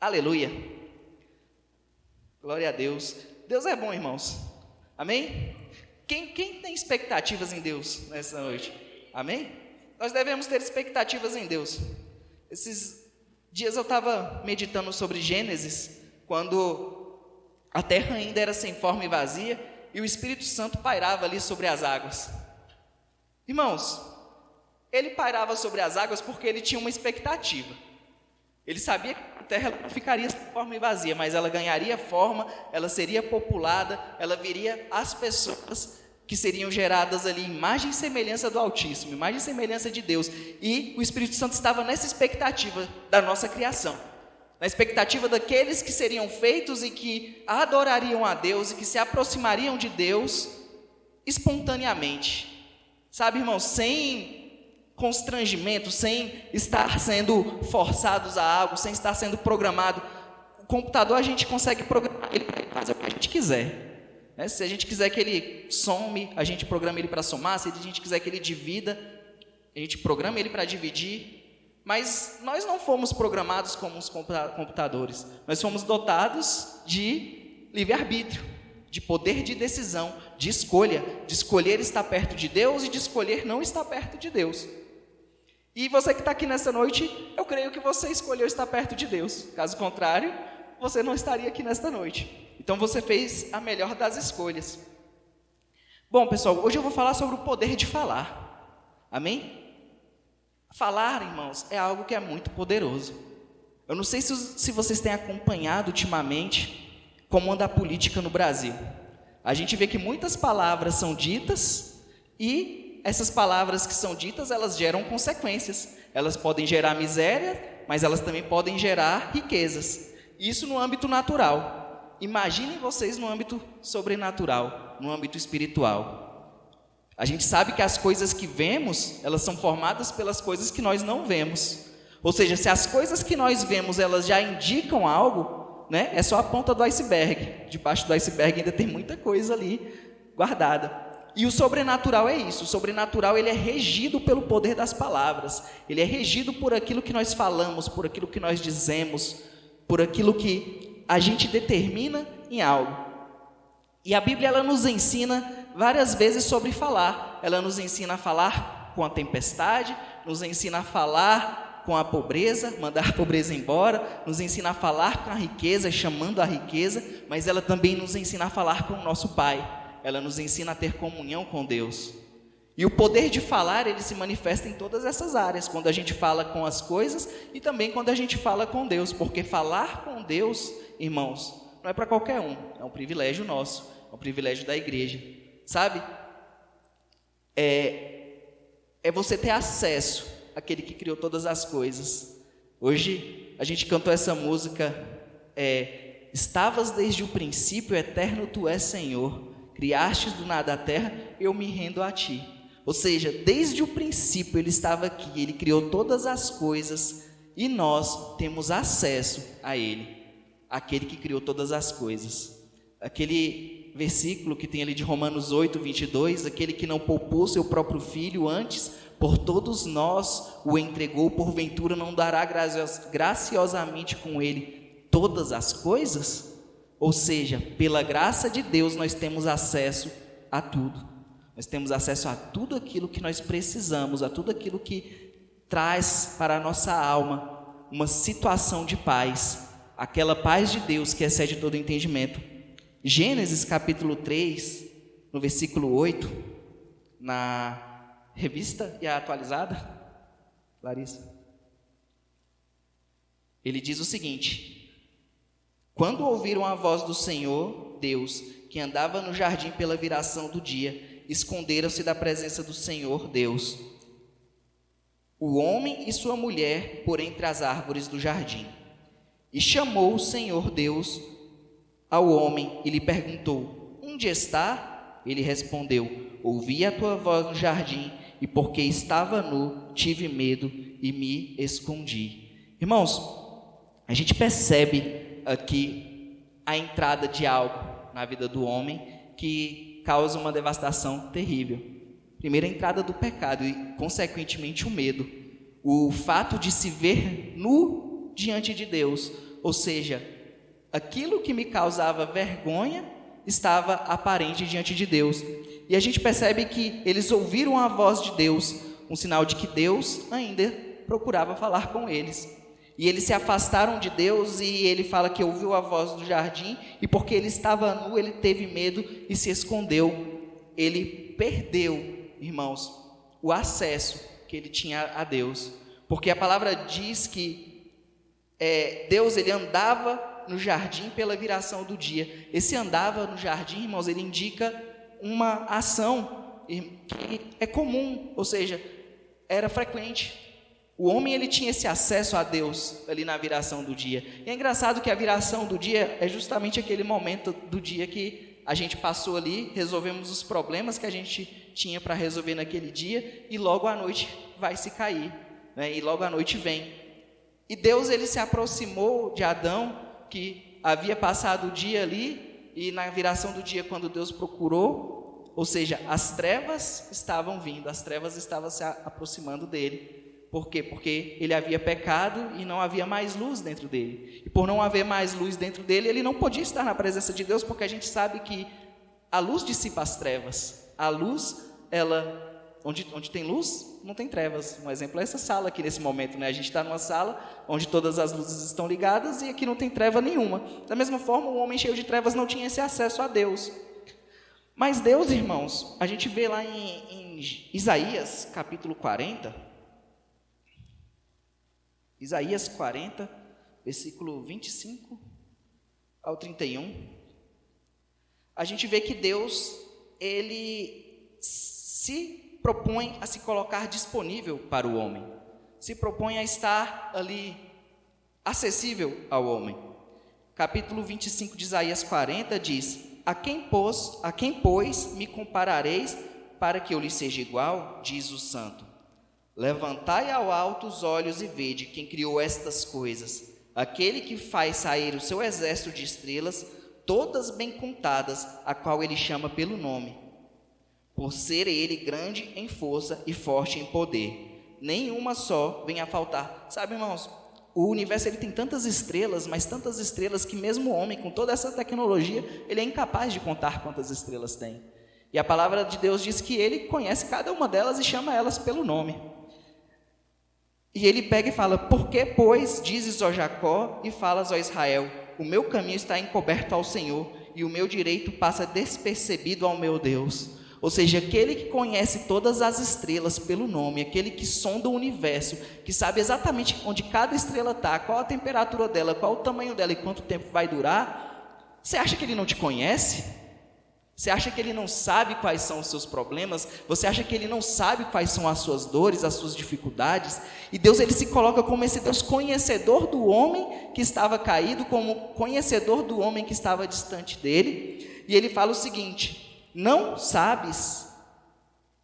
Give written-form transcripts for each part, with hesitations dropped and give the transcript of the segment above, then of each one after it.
Aleluia. Glória a Deus. Deus é bom, irmãos. Amém? Quem tem expectativas em Deus nessa noite? Amém? Nós devemos ter expectativas em Deus. Esses dias eu estava meditando sobre Gênesis, quando a terra ainda era sem forma e vazia, e o Espírito Santo pairava ali sobre as águas. Irmãos, ele pairava sobre as águas porque ele tinha uma expectativa. Ele sabia que a terra não ficaria sem forma e vazia, mas ela ganharia forma, ela seria populada, ela viria as pessoas que seriam geradas ali, imagem e semelhança do Altíssimo, imagem e semelhança de Deus. E o Espírito Santo estava nessa expectativa da nossa criação, na expectativa daqueles que seriam feitos e que adorariam a Deus e que se aproximariam de Deus espontaneamente. Sabe, irmãos, sem constrangimento, sem estar sendo forçados a algo, sem estar sendo programado. O computador a gente consegue programar ele para fazer o que a gente quiser, né? Se a gente quiser que ele some, a gente programa ele para somar. Se a gente quiser que ele divida, a gente programa ele para dividir. Mas nós não fomos programados como os computadores. Nós fomos dotados de livre-arbítrio, de poder de decisão, de escolher estar perto de Deus e de escolher não estar perto de Deus. E você que está aqui nessa noite, eu creio que você escolheu estar perto de Deus. Caso contrário, você não estaria aqui nesta noite. Então você fez a melhor das escolhas. Bom, pessoal, hoje eu vou falar sobre o poder de falar. Amém? Falar, irmãos, é algo que é muito poderoso. Eu não sei se vocês têm acompanhado ultimamente como anda a política no Brasil. A gente vê que muitas palavras são ditas e essas palavras que são ditas, elas geram consequências. Elas podem gerar miséria, mas elas também podem gerar riquezas. Isso no âmbito natural. Imaginem vocês no âmbito sobrenatural, no âmbito espiritual. A gente sabe que as coisas que vemos, elas são formadas pelas coisas que nós não vemos. Ou seja, se as coisas que nós vemos, elas já indicam algo, né? É só a ponta do iceberg. Debaixo do iceberg ainda tem muita coisa ali guardada. E o sobrenatural é isso. O sobrenatural, ele é regido pelo poder das palavras. Ele é regido por aquilo que nós falamos, por aquilo que nós dizemos, por aquilo que a gente determina em algo. E a Bíblia, ela nos ensina várias vezes sobre falar. Ela nos ensina a falar com a tempestade, nos ensina a falar com a pobreza, mandar a pobreza embora, nos ensina a falar com a riqueza, chamando a riqueza, mas ela também nos ensina a falar com o nosso Pai. Ela nos ensina a ter comunhão com Deus. E o poder de falar, ele se manifesta em todas essas áreas, quando a gente fala com as coisas e também quando a gente fala com Deus, porque falar com Deus, irmãos, não é para qualquer um, é um privilégio nosso, é um privilégio da igreja, sabe? É você ter acesso àquele que criou todas as coisas. Hoje a gente cantou essa música, estavas desde o princípio, eterno tu és Senhor, criastes do nada a terra, eu me rendo a ti. Ou seja, desde o princípio ele estava aqui, ele criou todas as coisas e nós temos acesso a ele, aquele que criou todas as coisas. Aquele versículo que tem ali de Romanos 8, 22, aquele que não poupou seu próprio filho, antes por todos nós o entregou, porventura não dará graciosamente com ele todas as coisas? Ou seja, pela graça de Deus nós temos acesso a tudo. Nós temos acesso a tudo aquilo que nós precisamos, a tudo aquilo que traz para a nossa alma uma situação de paz, aquela paz de Deus que excede todo entendimento. Gênesis capítulo 3, no versículo 8, na revista e a atualizada, Larissa, ele diz o seguinte: quando ouviram a voz do Senhor, Deus, que andava no jardim pela viração do dia, esconderam-se da presença do Senhor, Deus, o homem e sua mulher por entre as árvores do jardim. E chamou o Senhor Deus ao homem e lhe perguntou: onde está? Ele respondeu: ouvi a tua voz no jardim, e porque estava nu, tive medo e me escondi. Irmãos, a gente percebe aqui a entrada de algo na vida do homem que causa uma devastação terrível. Primeiro, a entrada do pecado e, consequentemente, o medo. O fato de se ver nu diante de Deus. Ou seja, aquilo que me causava vergonha estava aparente diante de Deus. E a gente percebe que eles ouviram a voz de Deus, um sinal de que Deus ainda procurava falar com eles. E eles se afastaram de Deus, e ele fala que ouviu a voz do jardim, e porque ele estava nu, ele teve medo e se escondeu. Ele perdeu, irmãos, o acesso que ele tinha a Deus. Porque a palavra diz que Deus, ele andava no jardim pela viração do dia. Esse andava no jardim, irmãos, ele indica uma ação que é comum, ou seja, era frequente. O homem, ele tinha esse acesso a Deus ali na viração do dia. E é engraçado que a viração do dia é justamente aquele momento do dia que a gente passou ali, resolvemos os problemas que a gente tinha para resolver naquele dia, e logo à noite vai se cair, né? E logo à noite vem. E Deus, ele se aproximou de Adão, que havia passado o dia ali, e na viração do dia, quando Deus procurou, ou seja, as trevas estavam vindo, as trevas estavam se aproximando dele. Por quê? Porque ele havia pecado e não havia mais luz dentro dele. E por não haver mais luz dentro dele, ele não podia estar na presença de Deus, porque a gente sabe que a luz dissipa as trevas. A luz, onde tem luz, não tem trevas. Um exemplo é essa sala aqui nesse momento, né? A gente está numa sala onde todas as luzes estão ligadas e aqui não tem treva nenhuma. Da mesma forma, o homem cheio de trevas não tinha esse acesso a Deus. Mas Deus, irmãos, a gente vê lá em Isaías, capítulo 40... Isaías 40, versículo 25 ao 31, a gente vê que Deus, ele se propõe a se colocar disponível para o homem, se propõe a estar ali acessível ao homem. Capítulo 25 de Isaías 40 diz: a quem, pois, me comparareis para que eu lhe seja igual, diz o Santo. Levantai ao alto os olhos e vede quem criou estas coisas, aquele que faz sair o seu exército de estrelas, todas bem contadas, a qual ele chama pelo nome. Por ser ele grande em força e forte em poder, nenhuma só vem a faltar. Sabe, irmãos, o universo, ele tem tantas estrelas, mas tantas estrelas que mesmo o homem, com toda essa tecnologia, ele é incapaz de contar quantas estrelas tem. E a palavra de Deus diz que ele conhece cada uma delas e chama elas pelo nome. E ele pega e fala: por que, pois, dizes, ó Jacó, e falas, ó Israel, o meu caminho está encoberto ao Senhor, e o meu direito passa despercebido ao meu Deus. Ou seja, aquele que conhece todas as estrelas pelo nome, aquele que sonda o universo, que sabe exatamente onde cada estrela está, qual a temperatura dela, qual o tamanho dela e quanto tempo vai durar, você acha que ele não te conhece? Você acha que ele não sabe quais são os seus problemas? Você acha que ele não sabe quais são as suas dores, as suas dificuldades? E Deus, ele se coloca como esse Deus conhecedor do homem que estava caído, como conhecedor do homem que estava distante dele. E ele fala o seguinte: não sabes,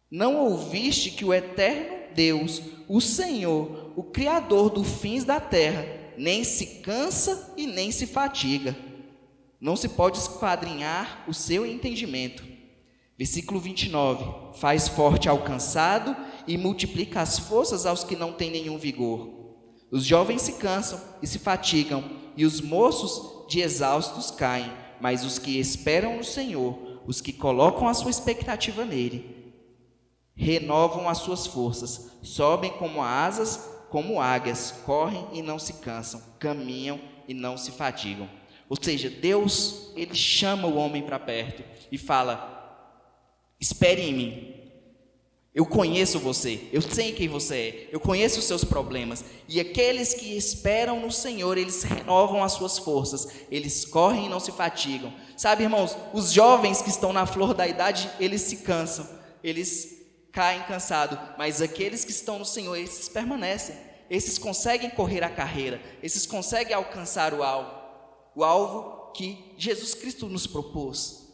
não ouviste que o eterno Deus, o Senhor, o Criador dos fins da terra, nem se cansa e nem se fatiga. Não se pode esquadrinhar o seu entendimento. Versículo 29. Faz forte ao cansado e multiplica as forças aos que não têm nenhum vigor. Os jovens se cansam e se fatigam, e os moços de exaustos caem. Mas os que esperam no Senhor, os que colocam a sua expectativa nele, renovam as suas forças, sobem como asas, como águias, correm e não se cansam, caminham e não se fatigam. Ou seja, Deus, ele chama o homem para perto e fala: espere em mim, eu conheço você, eu sei quem você é, eu conheço os seus problemas. E aqueles que esperam no Senhor, eles renovam as suas forças, eles correm e não se fatigam. Sabe, irmãos, os jovens que estão na flor da idade, eles se cansam, eles caem cansados, mas aqueles que estão no Senhor, esses permanecem, esses conseguem correr a carreira, esses conseguem alcançar o alvo que Jesus Cristo nos propôs,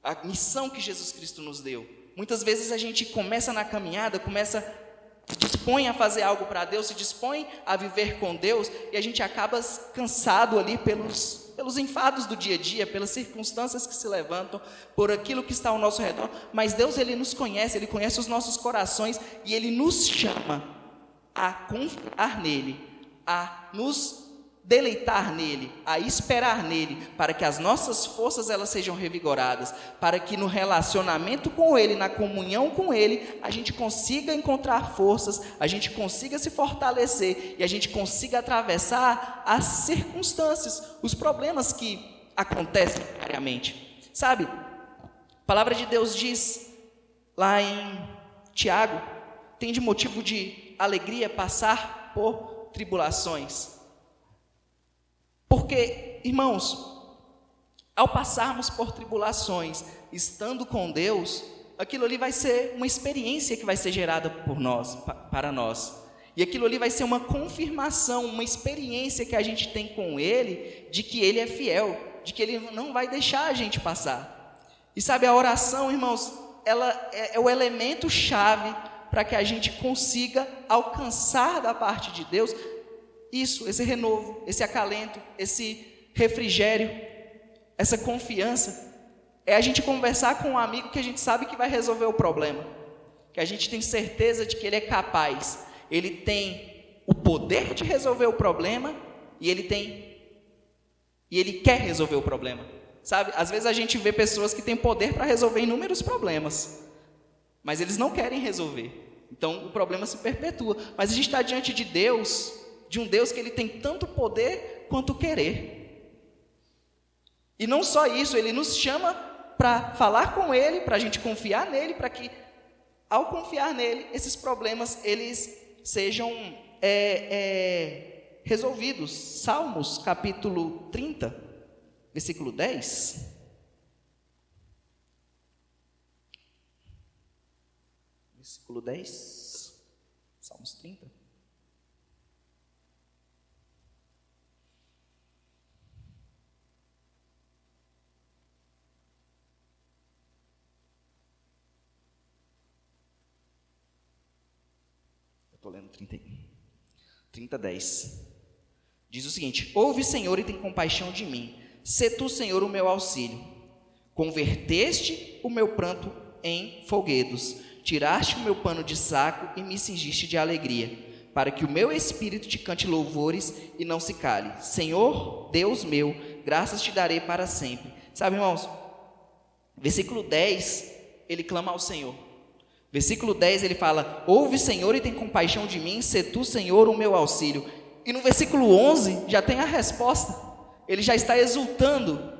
a missão que Jesus Cristo nos deu. Muitas vezes a gente começa na caminhada, se dispõe a fazer algo para Deus, se dispõe a viver com Deus, e a gente acaba cansado ali pelos enfados do dia a dia, pelas circunstâncias que se levantam, por aquilo que está ao nosso redor. Mas Deus, ele nos conhece, ele conhece os nossos corações, e ele nos chama a confiar nele, a nos deleitar nele, a esperar nele, para que as nossas forças elas sejam revigoradas, para que no relacionamento com ele, na comunhão com ele, a gente consiga encontrar forças, a gente consiga se fortalecer e a gente consiga atravessar as circunstâncias, os problemas que acontecem diariamente. Sabe, a palavra de Deus diz lá em Tiago, tem de motivo de alegria passar por tribulações. Porque, irmãos, ao passarmos por tribulações, estando com Deus, aquilo ali vai ser uma experiência que vai ser gerada por nós, para nós. E aquilo ali vai ser uma confirmação, uma experiência que a gente tem com Ele, de que Ele é fiel, de que Ele não vai deixar a gente passar. E sabe, a oração, irmãos, ela é o elemento chave para que a gente consiga alcançar da parte de Deus isso, esse renovo, esse acalento, esse refrigério, essa confiança. É a gente conversar com um amigo que a gente sabe que vai resolver o problema, que a gente tem certeza de que ele é capaz, ele tem o poder de resolver o problema e ele quer resolver o problema. Sabe, às vezes a gente vê pessoas que têm poder para resolver inúmeros problemas, mas eles não querem resolver, então o problema se perpetua. Mas a gente está diante de Deus, de um Deus que Ele tem tanto poder quanto querer. E não só isso, Ele nos chama para falar com Ele, para a gente confiar nele, para que, ao confiar nele, esses problemas, eles sejam resolvidos. Salmos, capítulo 30, versículo 10. Versículo 10, Salmos 30. Estou lendo 30, 10. Diz o seguinte: ouve, Senhor, e tem compaixão de mim. Sê tu, Senhor, o meu auxílio. Converteste o meu pranto em folguedos. Tiraste o meu pano de saco e me cingiste de alegria, para que o meu espírito te cante louvores e não se cale. Senhor, Deus meu, graças te darei para sempre. Sabe, irmãos, versículo 10, ele clama ao Senhor. Versículo 10, ele fala: ouve, Senhor, e tem compaixão de mim, sê tu, Senhor, o meu auxílio. E no versículo 11, já tem a resposta. Ele já está exultando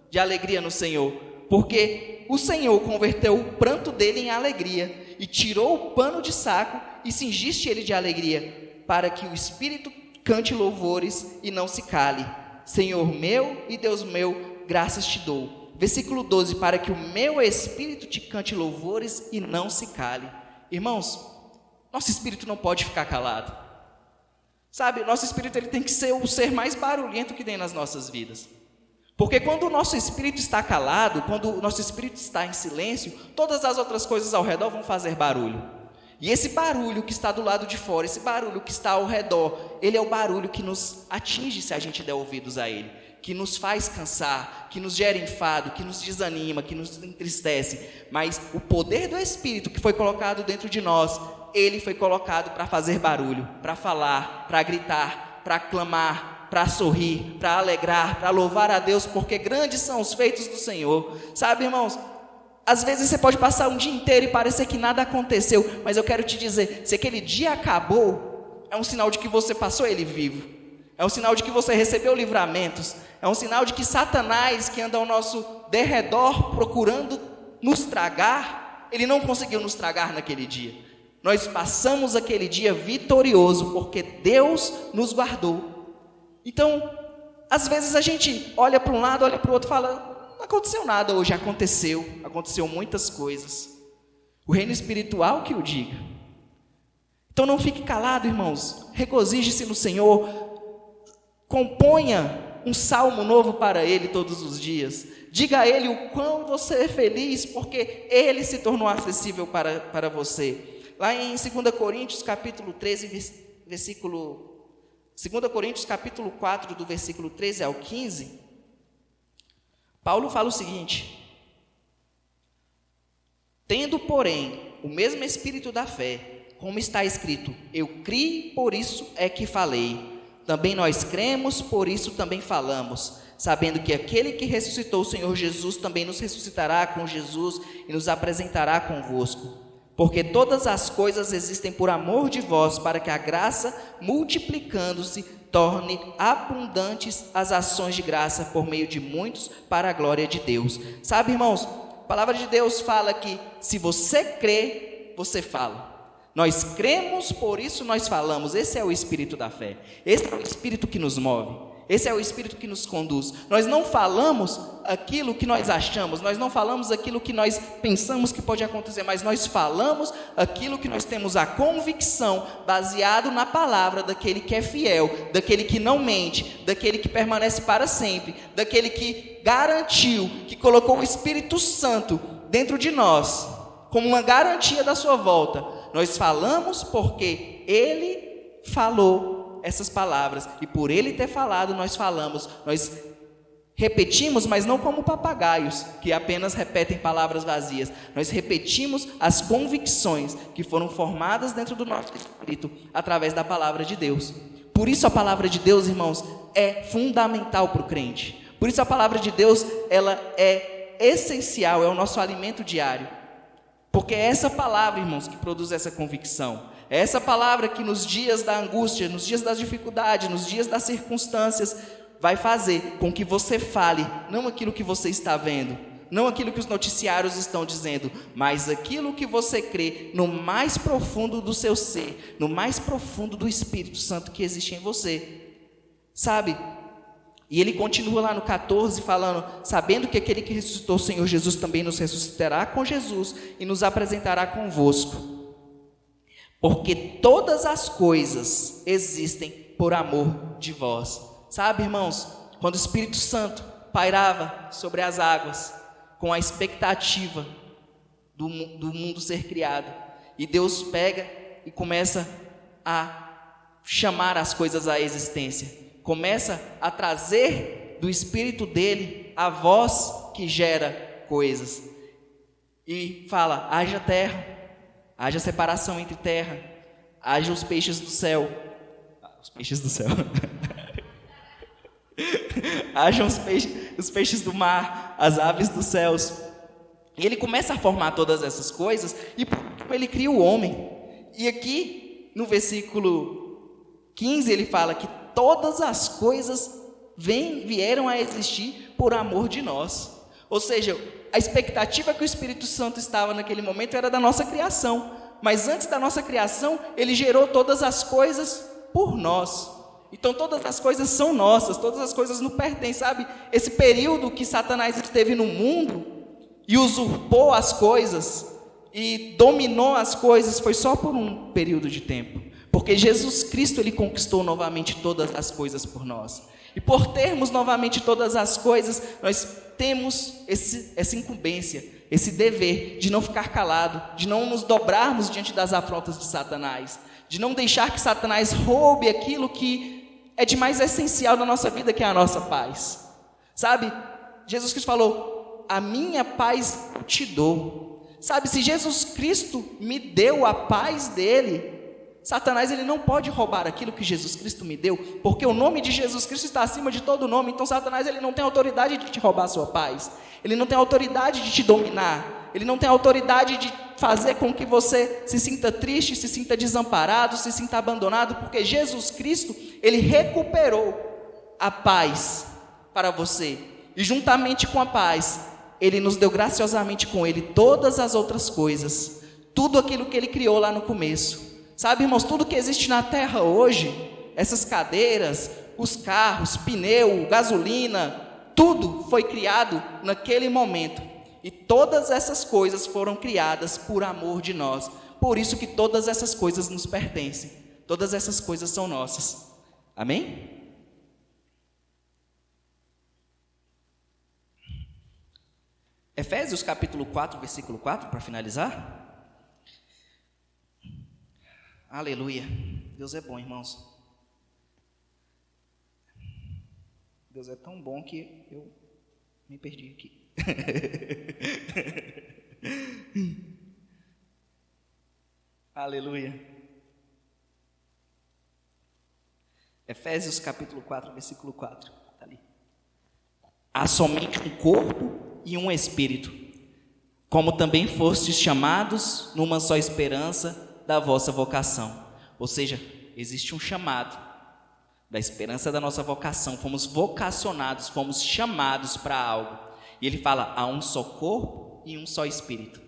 de alegria no Senhor, porque o Senhor converteu o pranto dele em alegria, e tirou o pano de saco, e cingiste ele de alegria, para que o Espírito cante louvores e não se cale. Senhor meu e Deus meu, graças te dou. Versículo 12, para que o meu espírito te cante louvores e não se cale. Irmãos, nosso espírito não pode ficar calado. Sabe, nosso espírito ele tem que ser o ser mais barulhento que tem nas nossas vidas. Porque quando o nosso espírito está calado, quando o nosso espírito está em silêncio, todas as outras coisas ao redor vão fazer barulho. E esse barulho que está do lado de fora, esse barulho que está ao redor, ele é o barulho que nos atinge se a gente der ouvidos a ele, que nos faz cansar, que nos gera enfado, que nos desanima, que nos entristece. Mas o poder do Espírito que foi colocado dentro de nós, ele foi colocado para fazer barulho, para falar, para gritar, para clamar, para sorrir, para alegrar, para louvar a Deus, porque grandes são os feitos do Senhor. Sabe, irmãos, às vezes você pode passar um dia inteiro e parecer que nada aconteceu, mas eu quero te dizer, se aquele dia acabou, é um sinal de que você passou ele vivo, é um sinal de que você recebeu livramentos, é um sinal de que Satanás, que anda ao nosso derredor procurando nos tragar, ele não conseguiu nos tragar naquele dia. Nós passamos aquele dia vitorioso, porque Deus nos guardou. Então, às vezes a gente olha para um lado, olha para o outro e fala: não aconteceu nada hoje. Aconteceu muitas coisas. O reino espiritual que o diga. Então não fique calado, irmãos, regozije-se no Senhor, componha um salmo novo para Ele todos os dias, diga a Ele o quão você é feliz, porque Ele se tornou acessível para você. Lá em 2 Coríntios capítulo 13, versículo 2 Coríntios capítulo 4, do versículo 13 ao 15, Paulo fala o seguinte: tendo, porém, o mesmo espírito da fé, como está escrito, eu criei, por isso é que falei. Também nós cremos, por isso também falamos, sabendo que aquele que ressuscitou o Senhor Jesus também nos ressuscitará com Jesus e nos apresentará convosco. Porque todas as coisas existem por amor de vós, para que a graça, multiplicando-se, torne abundantes as ações de graça por meio de muitos, para a glória de Deus. Sabe, irmãos, a palavra de Deus fala que se você crê, você fala. Nós cremos, por isso nós falamos. Esse é o espírito da fé. Esse é o espírito que nos move. Esse é o espírito que nos conduz. Nós não falamos aquilo que nós achamos, nós não falamos aquilo que nós pensamos que pode acontecer, mas nós falamos aquilo que nós temos a convicção, baseado na palavra daquele que é fiel, daquele que não mente, daquele que permanece para sempre, daquele que garantiu, que colocou o Espírito Santo dentro de nós, como uma garantia da sua volta. Nós falamos porque Ele falou essas palavras, e por Ele ter falado, nós falamos. Nós repetimos, mas não como papagaios, que apenas repetem palavras vazias. Nós repetimos as convicções que foram formadas dentro do nosso espírito, através da palavra de Deus. Por isso a palavra de Deus, irmãos, é fundamental para o crente. Por isso a palavra de Deus, ela é essencial, é o nosso alimento diário. Porque é essa palavra, irmãos, que produz essa convicção. É essa palavra que nos dias da angústia, nos dias das dificuldades, nos dias das circunstâncias, vai fazer com que você fale, não aquilo que você está vendo, não aquilo que os noticiários estão dizendo, mas aquilo que você crê no mais profundo do seu ser, no mais profundo do Espírito Santo que existe em você. Sabe? E ele continua lá no 14 falando, sabendo que aquele que ressuscitou o Senhor Jesus também nos ressuscitará com Jesus e nos apresentará convosco. Porque todas as coisas existem por amor de vós. Sabe, irmãos, quando o Espírito Santo pairava sobre as águas, com a expectativa do mundo ser criado, e Deus pega e começa a chamar as coisas à existência, começa a trazer do Espírito dele a voz que gera coisas, e fala, haja terra, haja separação entre terra, haja os peixes do céu, hajam os peixes do mar, as aves dos céus. E ele começa a formar todas essas coisas, e ele cria o homem. E aqui no versículo 15 ele fala que todas as coisas vieram a existir por amor de nós. Ou seja, a expectativa que o Espírito Santo estava naquele momento era da nossa criação, mas antes da nossa criação, ele gerou todas as coisas por nós. Então todas as coisas são nossas, todas as coisas nos pertencem, sabe? Esse período que Satanás esteve no mundo e usurpou as coisas e dominou as coisas foi só por um período de tempo, porque Jesus Cristo, ele conquistou novamente todas as coisas por nós. E por termos novamente todas as coisas, nós temos essa incumbência, esse dever de não ficar calado, de não nos dobrarmos diante das afrontas de Satanás, de não deixar que Satanás roube aquilo que é de mais essencial na nossa vida, que é a nossa paz. Sabe, Jesus Cristo falou, a minha paz eu te dou. Sabe, se Jesus Cristo me deu a paz dele, Satanás, ele não pode roubar aquilo que Jesus Cristo me deu, porque o nome de Jesus Cristo está acima de todo nome. Então Satanás, ele não tem autoridade de te roubar a sua paz, ele não tem autoridade de te dominar, ele não tem autoridade de fazer com que você se sinta triste, se sinta desamparado, se sinta abandonado, porque Jesus Cristo, ele recuperou a paz para você, e juntamente com a paz, ele nos deu graciosamente com ele todas as outras coisas, tudo aquilo que ele criou lá no começo. Sabe, irmãos, tudo que existe na terra hoje, essas cadeiras, os carros, pneu, gasolina, tudo foi criado naquele momento. E todas essas coisas foram criadas por amor de nós. Por isso que todas essas coisas nos pertencem. Todas essas coisas são nossas. Amém? Efésios capítulo 4, versículo 4, para finalizar. Aleluia. Deus é bom, irmãos. Deus é tão bom que eu me perdi aqui. Aleluia. Efésios capítulo 4, versículo 4. Tá ali. Há somente um corpo e um espírito, como também fostes chamados numa só esperança da vossa vocação. Ou seja, existe um chamado da esperança da nossa vocação. Fomos vocacionados, fomos chamados para algo. E ele fala, há um só corpo e um só espírito.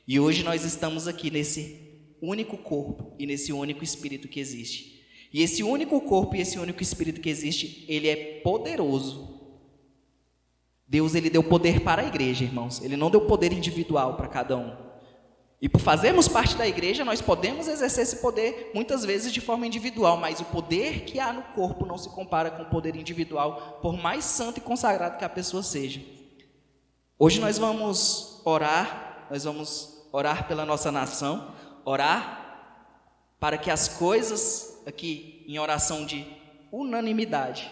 E hoje nós estamos aqui nesse único corpo e nesse único espírito que existe. E esse único corpo e esse único espírito que existe, ele é poderoso. Deus, ele deu poder para a igreja, irmãos. Ele não deu poder individual para cada um. E por fazermos parte da igreja, nós podemos exercer esse poder muitas vezes de forma individual, mas o poder que há no corpo não se compara com o poder individual, por mais santo e consagrado que a pessoa seja. Hoje nós vamos orar pela nossa nação, orar para que as coisas aqui em oração de unanimidade,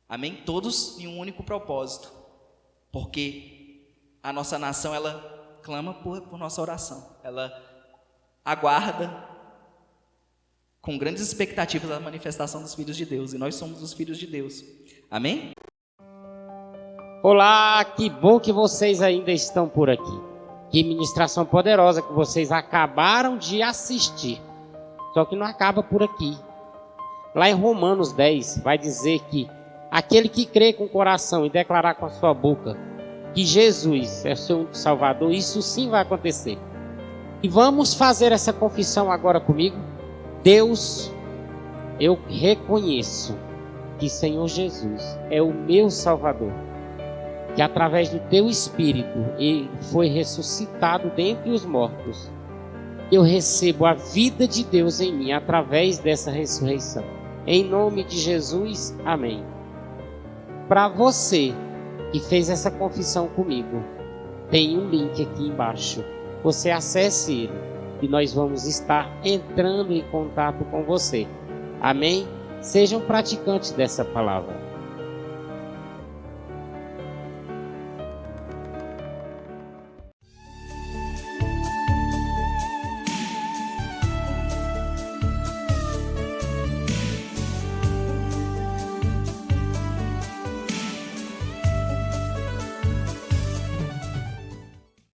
amém? Todos em um único propósito, porque a nossa nação, ela clama por nossa oração, ela aguarda com grandes expectativas a manifestação dos filhos de Deus, e nós somos os filhos de Deus, amém? Olá, que bom que vocês ainda estão por aqui. Que ministração poderosa que vocês acabaram de assistir. Só que não acaba por aqui. Lá em Romanos 10 vai dizer que aquele que crê com o coração e declarar com a sua boca que Jesus é seu único Salvador, isso sim vai acontecer. E vamos fazer essa confissão agora comigo. Deus, eu reconheço que Senhor Jesus é o meu Salvador, que através do teu Espírito ele foi ressuscitado dentre os mortos. Eu recebo a vida de Deus em mim através dessa ressurreição. Em nome de Jesus, amém. Para você que fez essa confissão comigo, tem um link aqui embaixo. Você acesse ele e nós vamos estar entrando em contato com você. Amém? Sejam praticantes dessa palavra.